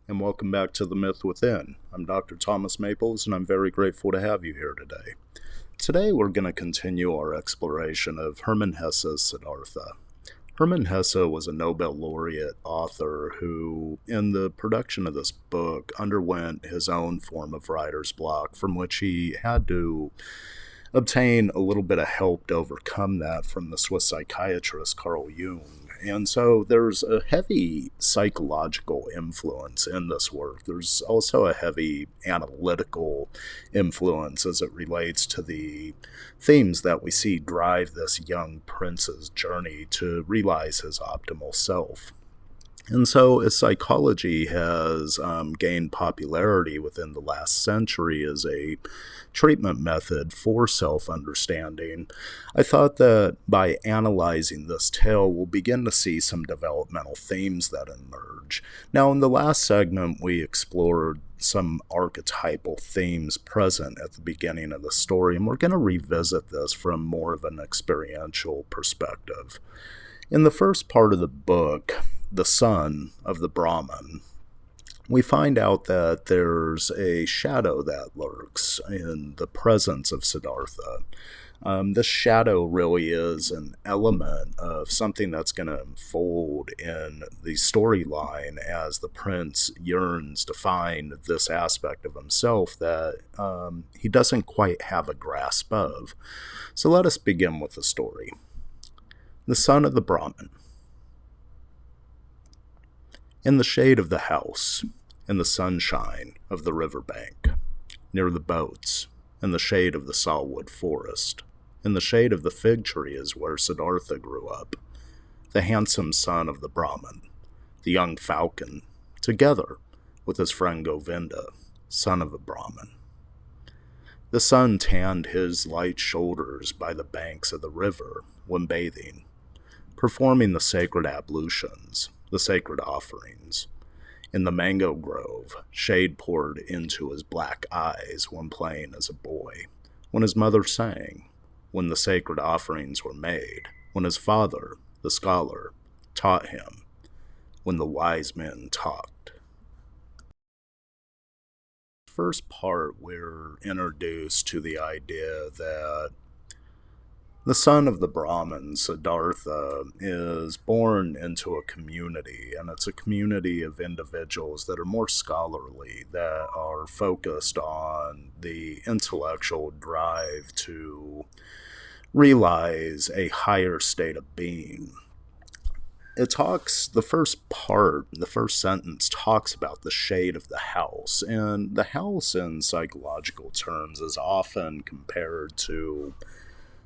and welcome back to The Myth Within. I'm Dr. Thomas Maples, and I'm very grateful to have you here today. Today, we're going to continue our exploration of Hermann Hesse's Siddhartha. Hermann Hesse was a Nobel laureate author who, in the production of this book, underwent his own form of writer's block, from which he had to obtain a little bit of help to overcome that from the Swiss psychiatrist Carl Jung. And so there's a heavy psychological influence in this work. There's also a heavy analytical influence as it relates to the themes that we see drive this young prince's journey to realize his optimal self. And so, as psychology has gained popularity within the last century as a treatment method for self-understanding, I thought that by analyzing this tale, we'll begin to see some developmental themes that emerge. Now, in the last segment, we explored some archetypal themes present at the beginning of the story, and we're going to revisit this from more of an experiential perspective. In the first part of the book, the son of the Brahmin, we find out that there's a shadow that lurks in the presence of Siddhartha. This shadow really is an element of something that's going to unfold in the storyline as the prince yearns to find this aspect of himself that he doesn't quite have a grasp of. So let us begin with the story. The son of the Brahmin. In the shade of the house, in the sunshine of the riverbank, near the boats, in the shade of the sawwood forest, in the shade of the fig tree is where Siddhartha grew up, the handsome son of the Brahmin, the young falcon, together with his friend Govinda, son of a Brahmin. The sun tanned his light shoulders by the banks of the river when bathing, performing the sacred ablutions, the sacred offerings. In the mango grove, shade poured into his black eyes when playing as a boy, when his mother sang, when the sacred offerings were made, when his father, the scholar, taught him, when the wise men talked. First part, we're introduced to the idea that the son of the Brahmin, Siddhartha, is born into a community, and it's a community of individuals that are more scholarly, that are focused on the intellectual drive to realize a higher state of being. The first sentence talks about the shade of the house, and the house in psychological terms is often compared to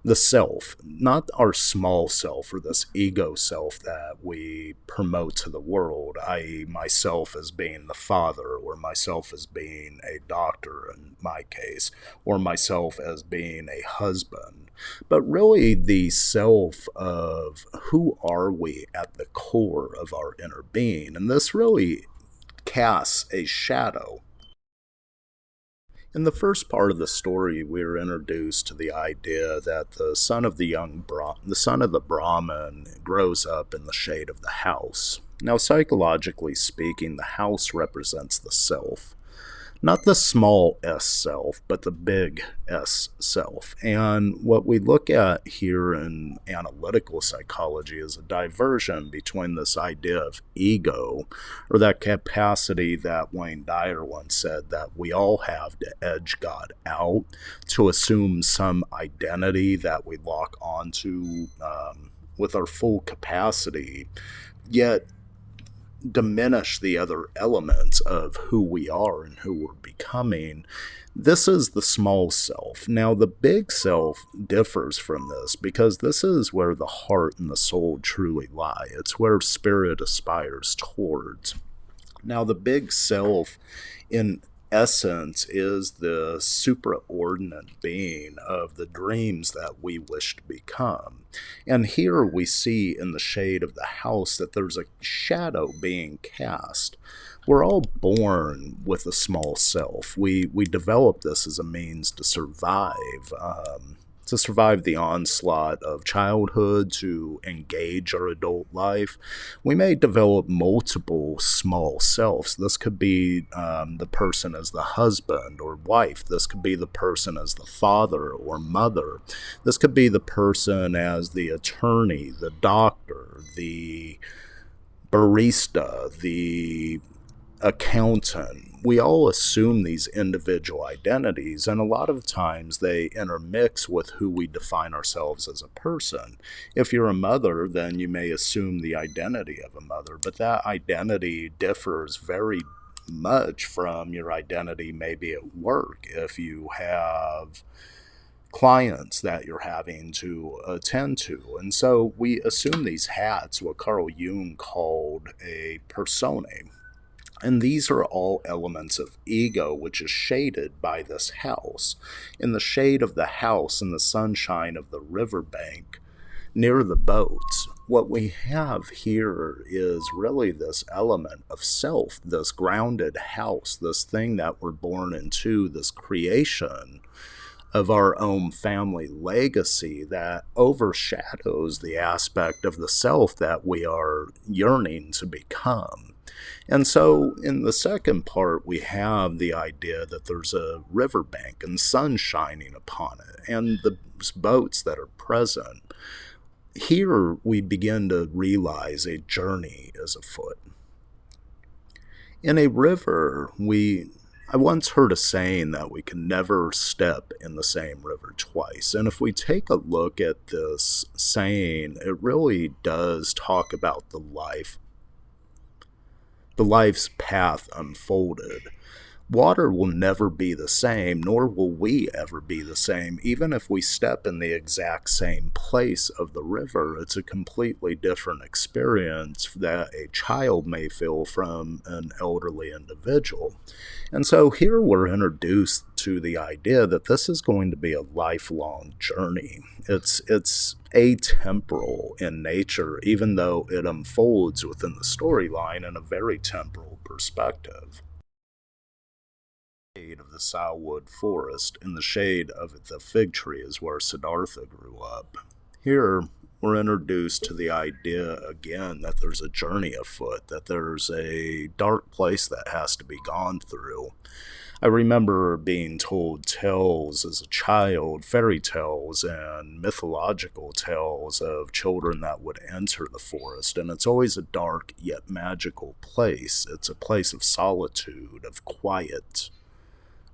the self, not our small self or this ego self that we promote to the world, i.e. myself as being the father, or myself as being a doctor in my case, or myself as being a husband, but really the self of who are we at the core of our inner being. And this really casts a shadow. In the first part of the story, we are introduced to the idea that the son of the Brahmin grows up in the shade of the house. Now, psychologically speaking, the house represents the self. Not the small s self, but the big S self. And what we look at here in analytical psychology is a diversion between this idea of ego, or that capacity that Wayne Dyer once said that we all have to edge God out, to assume some identity that we lock onto with our full capacity, yet diminish the other elements of who we are and who we're becoming. This is the small self. Now, the big self differs from this because this is where the heart and the soul truly lie. It's where spirit aspires towards. Now, the big self, in essence, is the supraordinate being of the dreams that we wish to become. And here we see in the shade of the house that there's a shadow being cast. We're all born with a small self. We develop this as a means to survive. to survive the onslaught of childhood, to engage our adult life, we may develop multiple small selves. This could be the person as the husband or wife. This could be the person as the father or mother. This could be the person as the attorney, the doctor, the barista, the accountant. We all assume these individual identities, and a lot of times they intermix with who we define ourselves as a person. If you're a mother, then you may assume the identity of a mother, but that identity differs very much from your identity maybe at work. If you have clients that you're having to attend to. And so we assume these hats, what Carl Jung called a personae. And these are all elements of ego, which is shaded by this house. In the shade of the house, in the sunshine of the riverbank, near the boats, what we have here is really this element of self, this grounded house, this thing that we're born into, this creation of our own family legacy that overshadows the aspect of the self that we are yearning to become. And so in the second part, we have the idea that there's a riverbank and sun shining upon it, and the boats that are present. Here we begin to realize a journey is afoot. In a river, I once heard a saying that we can never step in the same river twice. And if we take a look at this saying, it really does talk about the life's path unfolded. Water will never be the same, nor will we ever be the same. Even if we step in the exact same place of the river, it's a completely different experience that a child may feel from an elderly individual. And so here we're introduced to the idea that this is going to be a lifelong journey. It's atemporal in nature, even though it unfolds within the storyline in a very temporal perspective. Of the Salwood forest, in the shade of the fig tree, is where Siddhartha grew up. Here, we're introduced to the idea again that there's a journey afoot, that there's a dark place that has to be gone through. I remember being told tales as a child, fairy tales and mythological tales of children that would enter the forest, and it's always a dark yet magical place. It's a place of solitude, of quiet,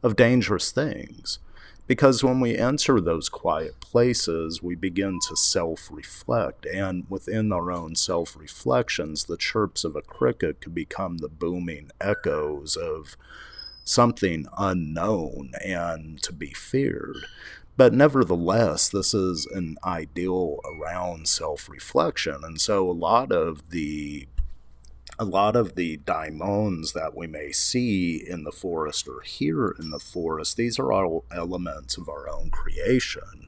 of dangerous things. Because when we enter those quiet places, we begin to self-reflect, and within our own self-reflections, the chirps of a cricket could become the booming echoes of something unknown and to be feared. But nevertheless, this is an ideal around self-reflection, and so a lot of the daimons that we may see in the forest or hear in the forest, these are all elements of our own creation.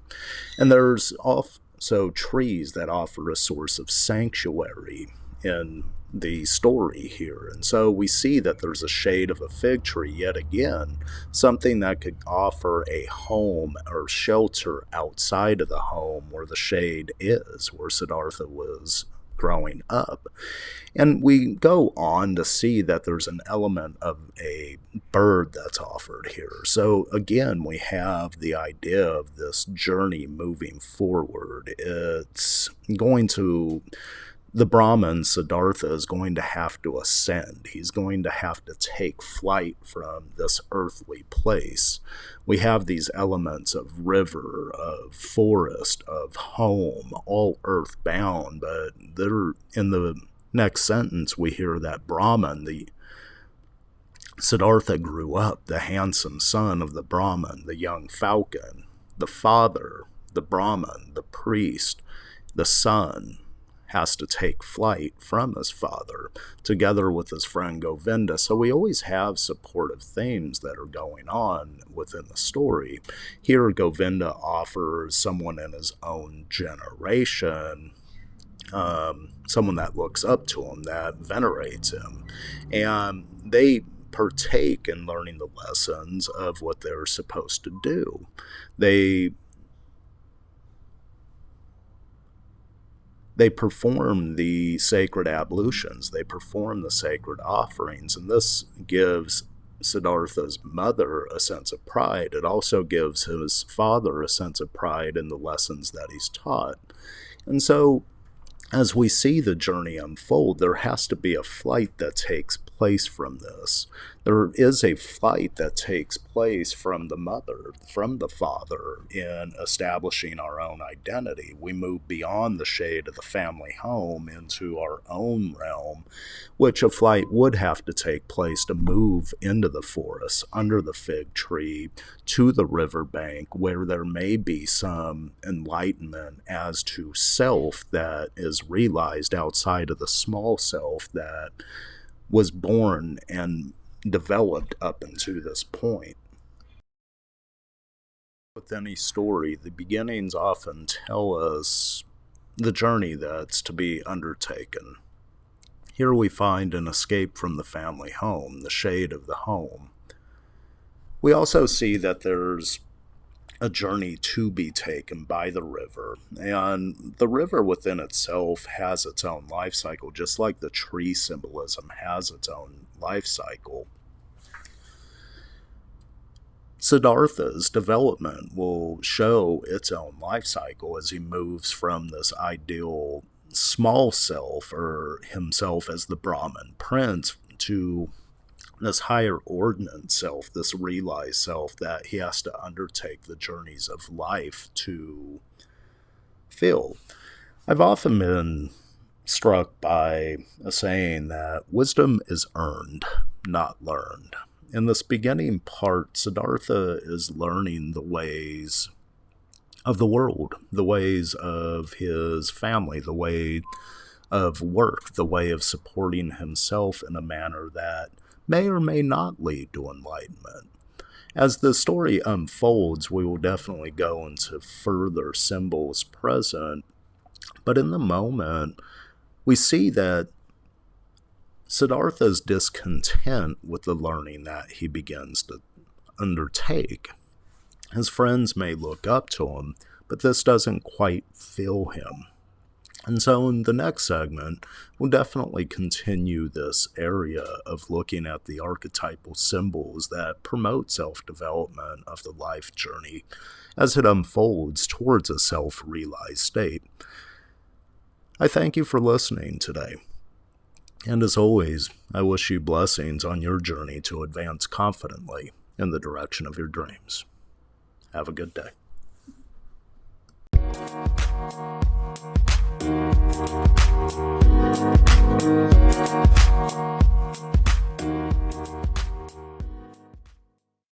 And there's also trees that offer a source of sanctuary in the story here. And so we see that there's a shade of a fig tree, yet again, something that could offer a home or shelter outside of the home where the shade is, where Siddhartha was growing up. And we go on to see that there's an element of a bird that's offered here. So again, we have the idea of this journey moving forward. The Brahman, Siddhartha, is going to have to ascend. He's going to have to take flight from this earthly place. We have these elements of river, of forest, of home, all earthbound, but they're in the next sentence we hear that Brahman, the Siddhartha grew up, the handsome son of the Brahman, the young falcon, the father, the Brahman, the priest, the son, has to take flight from his father, together with his friend Govinda. So we always have supportive themes that are going on within the story. Here, Govinda offers someone in his own generation, someone that looks up to him, that venerates him, and they partake in learning the lessons of what they're supposed to do. They they perform the sacred ablutions, they perform the sacred offerings, and this gives Siddhartha's mother a sense of pride. It also gives his father a sense of pride in the lessons that he's taught. And so, as we see the journey unfold, there has to be a flight that takes place from this. There is a flight that takes place from the mother, from the father, in establishing our own identity. We move beyond the shade of the family home into our own realm, which a flight would have to take place to move into the forest, under the fig tree, to the riverbank, where there may be some enlightenment as to self that is realized outside of the small self that was born and developed up until this point. With any story, the beginnings often tell us the journey that's to be undertaken. Here we find an escape from the family home, the shade of the home. We also see that there's a journey to be taken by the river, and the river within itself has its own life cycle, just like the tree symbolism has its own life cycle. Siddhartha's development will show its own life cycle as he moves from this ideal small self, or himself as the Brahmin prince, to this higher ordinate self, this realized self that he has to undertake the journeys of life to fill. I've often been struck by a saying that wisdom is earned, not learned. In this beginning part, Siddhartha is learning the ways of the world, the ways of his family, the way of work, the way of supporting himself in a manner that may or may not lead to enlightenment. As the story unfolds, we will definitely go into further symbols present, but in the moment, we see that Siddhartha's discontent with the learning that he begins to undertake. His friends may look up to him, but this doesn't quite fill him. And so in the next segment, we'll definitely continue this area of looking at the archetypal symbols that promote self-development of the life journey as it unfolds towards a self-realized state. I thank you for listening today. And as always, I wish you blessings on your journey to advance confidently in the direction of your dreams. Have a good day. Thank you.